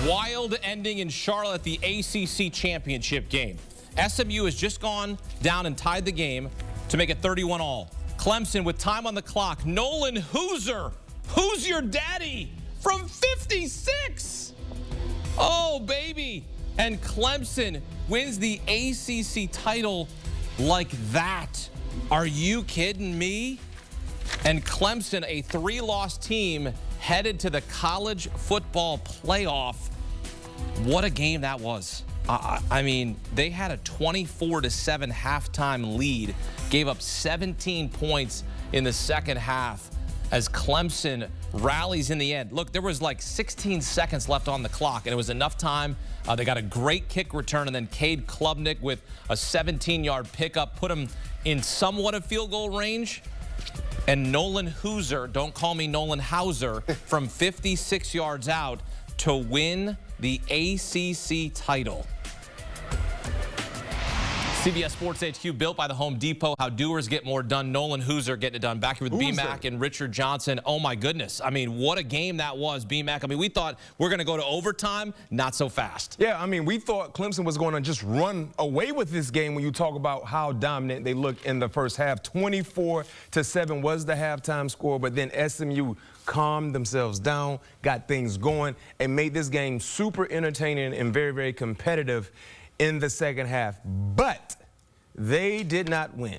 Wild ending in Charlotte, the ACC championship game. SMU has just gone down and tied the game to make it 31-all. Clemson with time on the clock. Nolan Hooser, who's your daddy, from 56. Oh, baby. And Clemson wins the ACC title like that. Are you kidding me? And Clemson, a 3-loss team, headed to the college football playoff. What a game that was. I mean, they had a 24-7 halftime lead, gave up 17 points in the second half as Clemson rallies in the end. Look, there was like 16 seconds left on the clock, and it was enough time. They got a great kick return, and then Cade Klubnik with a 17-yard pickup put him in somewhat of field goal range. And Nolan Hooser, don't call me Nolan Hauser, from 56 yards out to win the ACC title. CBS Sports HQ, built by the Home Depot. How doers get more done. Nolan Hooser getting it done. Back here with B-Mac and Richard Johnson. Oh, my goodness. I mean, what a game that was, B-Mac. I mean, we thought we're going to go to overtime. Not so fast. Yeah, I mean, we thought Clemson was going to just run away with this game when you talk about how dominant they looked in the first half. 24-7 was the halftime score, but then SMU calmed themselves down, got things going, and made this game super entertaining and very, very competitive in the second half. But they did not win.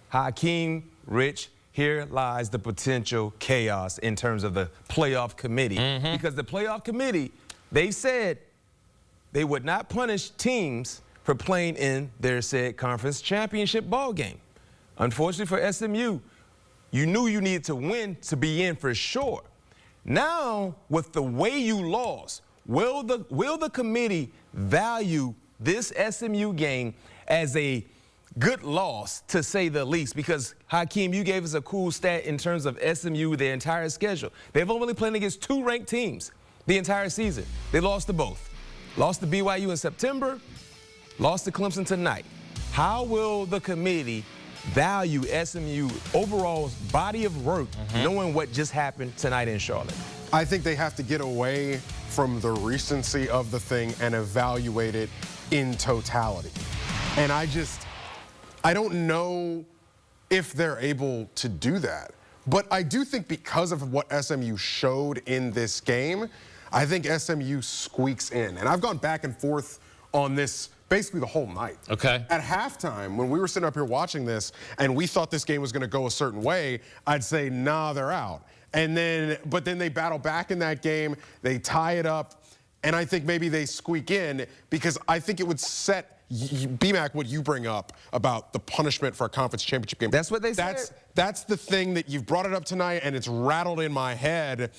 Hakeem, Rich, here lies the potential chaos in terms of the playoff committee. Because the playoff committee, they said they would not punish teams for playing in their said conference championship ball game. Unfortunately for SMU, you knew you needed to win to be in for sure. Now, with the way you lost, will the committee value this SMU game as a good loss, to say the least? Because, Hakeem, you gave us a cool stat in terms of SMU, their entire schedule. They've only played against 2 ranked teams the entire season. They lost to both. Lost to BYU in September, lost to Clemson tonight. How will the committee value SMU overall body of work, knowing what just happened tonight in Charlotte? I think they have to get away from the recency of the thing and evaluate it in totality. And I don't know if they're able to do that. But I do think because of what SMU showed in this game, I think SMU squeaks in. And I've gone back and forth on this basically the whole night. Okay. At halftime, when we were sitting up here watching this and we thought this game was going to go a certain way, I'd say, nah, they're out. But then they battle back in that game, they tie it up, and I think maybe they squeak in because I think it would set B-Mac, what you bring up about the punishment for a conference championship game. That's what they said. That's the thing that you've brought it up tonight, and it's rattled in my head.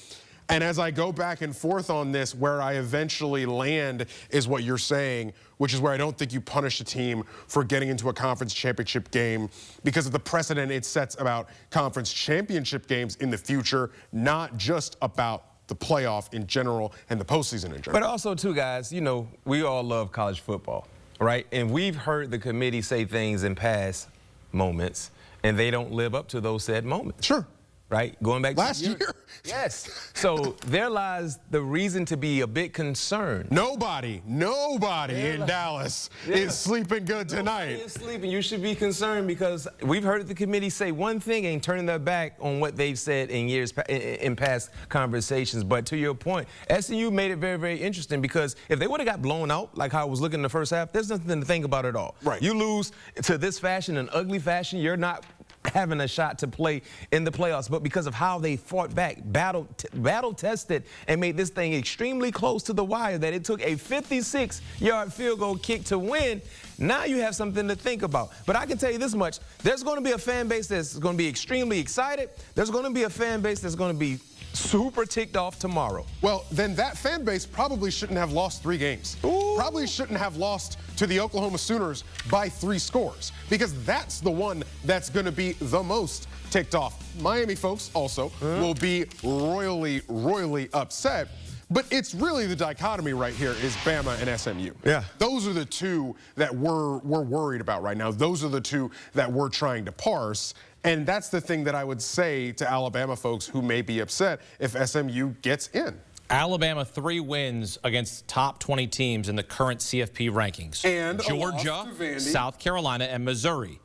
And as I go back and forth on this, where I eventually land is what you're saying, which is where I don't think you punish a team for getting into a conference championship game because of the precedent it sets about conference championship games in the future, not just about the playoff in general and the postseason in general. But also, too, guys, you know, we all love college football, right? And we've heard the committee say things in past moments, and they don't live up to those said moments. Sure. Right? Going back to last year. Yes. So there lies the reason to be a bit concerned. Nobody in Dallas is sleeping good tonight. Nobody is sleeping. You should be concerned because we've heard the committee say one thing and turning their back on what they've said in past conversations. But to your point, SMU made it very, very interesting because if they would have got blown out like how it was looking in the first half, there's nothing to think about at all. Right. You lose to this fashion, an ugly fashion, you're not having a shot to play in the playoffs. But because of how they fought back, battle tested, and made this thing extremely close to the wire, that it took a 56-yard field goal kick to win, now you have something to think about. But I can tell you this much, there's going to be a fan base that's going to be extremely excited. There's going to be a fan base that's going to be super ticked off tomorrow. Well, then that fan base probably shouldn't have lost 3 games. Ooh. Probably shouldn't have lost to the Oklahoma Sooners by 3 scores because that's the one that's going to be the most ticked off. Miami folks also will be royally, royally upset. But it's really the dichotomy right here is Bama and SMU. Yeah. Those are the two that we're worried about right now. Those are the two that we're trying to parse. And that's the thing that I would say to Alabama folks who may be upset if SMU gets in. Alabama 3 wins against top 20 teams in the current CFP rankings. And Georgia, South Carolina, and Missouri.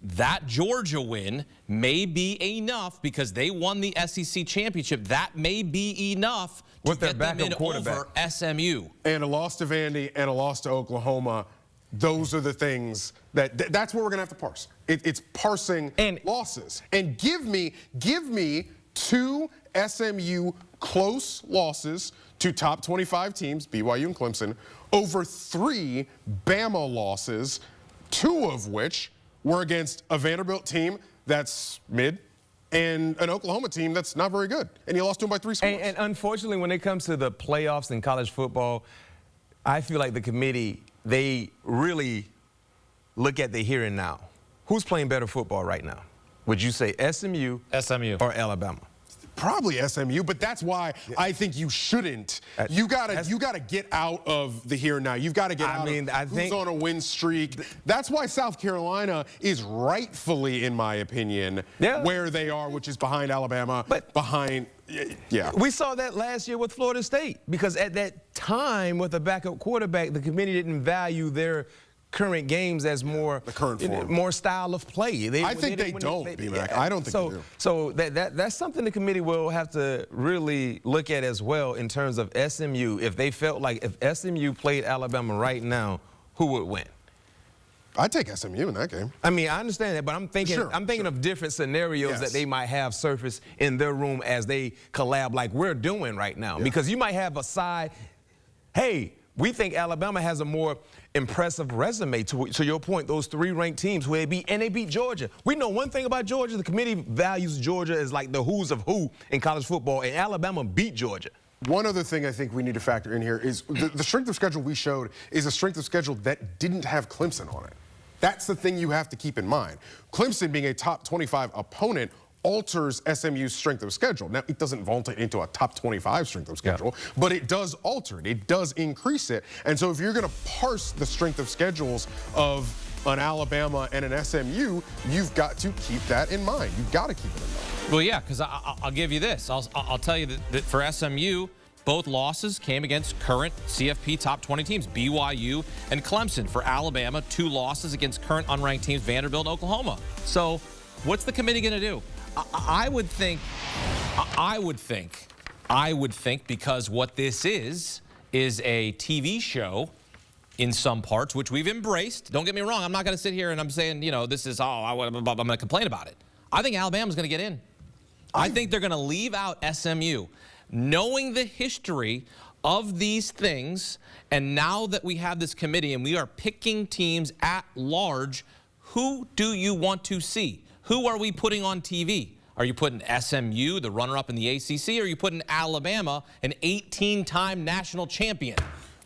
That Georgia win may be enough because they won the SEC championship. That may be enough to get them in over SMU. And a loss to Vandy and a loss to Oklahoma. Those are the things that's what we're gonna have to parse. It's parsing losses. And give me 2 SMU close losses to top 25 teams, BYU and Clemson, over 3 Bama losses, 2 of which were against a Vanderbilt team that's mid and an Oklahoma team that's not very good. And you lost to them by 3 scores. And unfortunately, when it comes to the playoffs in college football, I feel like the committee, they really look at the here and now. Who's playing better football right now? Would you say SMU or Alabama? Probably SMU, but that's why I think you shouldn't. You gotta get out of the here and now. You've got to get out of who's on a win streak. That's why South Carolina is rightfully, in my opinion, where they are, which is behind Alabama, We saw that last year with Florida State because at that time with a backup quarterback, the committee didn't value their current games as more more style of play. I think they don't, B-Mac. I don't think they do. So that's something the committee will have to really look at as well in terms of SMU. If they felt like if SMU played Alabama right now, who would win? I'd take SMU in that game. I mean, I understand that, but I'm thinking of different scenarios that they might have surface in their room as they collab like we're doing right now. Because you might have a side, hey, we think Alabama has a more impressive resume. To your point, those 3 ranked teams who they beat, and they beat Georgia. We know one thing about Georgia. The committee values Georgia as like the who's of who in college football, and Alabama beat Georgia. One other thing I think we need to factor in here is the strength of schedule we showed is a strength of schedule that didn't have Clemson on it. That's the thing you have to keep in mind. Clemson being a top 25 opponent alters SMU's strength of schedule. Now, it doesn't vault it into a top 25 strength of schedule, but it does alter it. It does increase it. And so if you're going to parse the strength of schedules of an Alabama and an SMU, you've got to keep that in mind. You've got to keep it in mind. Well, yeah, because I'll give you this. I'll tell you that for SMU, both losses came against current CFP top 20 teams, BYU and Clemson. For Alabama, 2 losses against current unranked teams, Vanderbilt and Oklahoma. So what's the committee going to do? I would think because what this is a TV show in some parts, which we've embraced. Don't get me wrong. I'm not going to sit here and I'm saying, you know, this is, I'm going to complain about it. I think Alabama's going to get in. I think they're going to leave out SMU. Knowing the history of these things, and now that we have this committee and we are picking teams at large, who do you want to see? Who are we putting on TV? Are you putting SMU, the runner-up in the ACC, or are you putting Alabama, an 18-time national champion?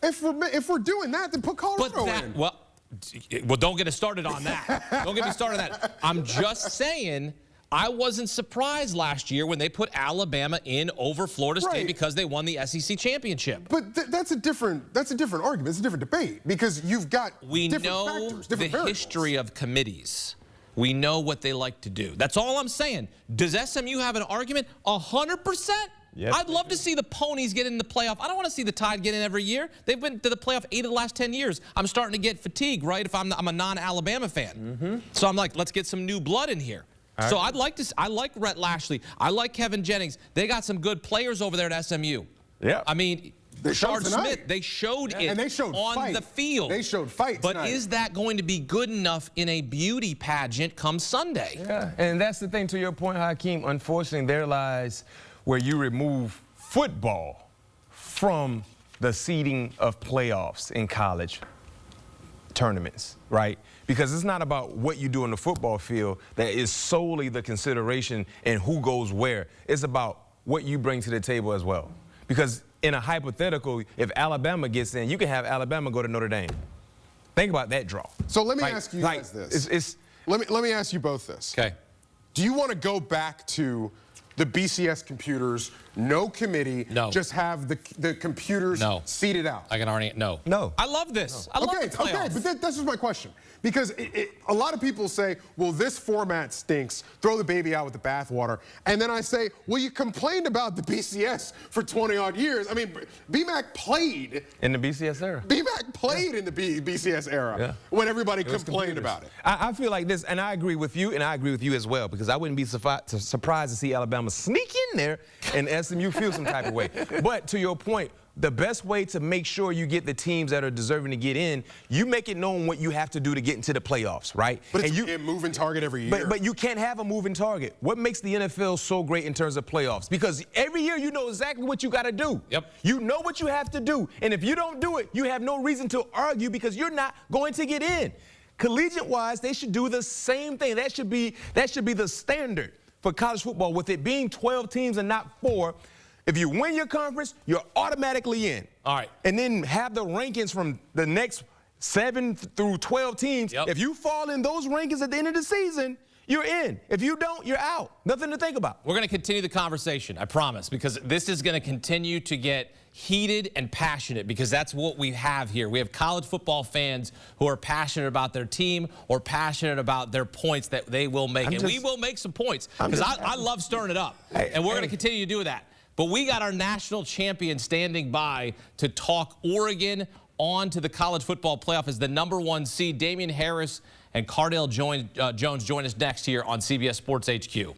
If we're doing that, then put Colorado in. Well, don't get us started on that. Don't get me started on that. I'm just saying I wasn't surprised last year when they put Alabama in over Florida State because they won the SEC championship. But that's a different argument. It's a different debate because you've got different factors, different variables. History of committees. We know what they like to do. That's all I'm saying. Does SMU have an argument? 100%. Yes, I'd love to see the Ponies get in the playoff. I don't want to see the Tide get in every year. They've been to the playoff 8 of the last 10 years. I'm starting to get fatigued, right, if I'm a non-Alabama fan. So I'm like, let's get some new blood in here. So I like Rhett Lashley. I like Kevin Jennings. They got some good players over there at SMU. Yeah. I mean, Rashard Smith, they showed it and they showed on the field. They showed fight But tonight. Is that going to be good enough in a beauty pageant come Sunday? Yeah, and that's the thing, to your point, Hakeem. Unfortunately, there lies where you remove football from the seeding of playoffs in college tournaments, right? Because it's not about what you do on the football field that is solely the consideration and who goes where. It's about what you bring to the table as well. Because in a hypothetical, if Alabama gets in, you can have Alabama go to Notre Dame. Think about that draw. So let me ask you guys this. Let me ask you both this. Okay. Do you want to go back to the BCS computers no committee, No. just have the computers No. seated out? I can already no. No. I love this. I love the playoffs. But that's just my question. Because a lot of people say, well, this format stinks. Throw the baby out with the bathwater. And then I say, well, you complained about the BCS for 20-odd years. I mean, BMAC played. In the BCS era. BMAC played in the BCS era when everybody complained about it. I feel like this, and I agree with you, and I agree with you as well, because I wouldn't be surprised to see Alabama sneak in there and SMU feel some type of way. But to your point, the best way to make sure you get the teams that are deserving to get in, you make it known what you have to do to get into the playoffs, right? But it's a moving target every year. But you can't have a moving target. What makes the NFL so great in terms of playoffs? Because every year you know exactly what you got to do. Yep. You know what you have to do. And if you don't do it, you have no reason to argue because you're not going to get in. Collegiate-wise, they should do the same thing. That should be the standard for college football, with it being 12 teams and not 4. If you win your conference, you're automatically in. All right. And then have the rankings from the next 7 through 12 teams. Yep. If you fall in those rankings at the end of the season, you're in. If you don't, you're out. Nothing to think about. We're going to continue the conversation, I promise, because this is going to continue to get heated and passionate, because that's what we have here. We have college football fans who are passionate about their team or passionate about their points that they will make. We will make some points, because I love stirring it up. And we're going to continue to do that. But we got our national champion standing by to talk Oregon on to the college football playoff as the #1 seed. Damian Harris and Cardale Jones join us next here on CBS Sports HQ.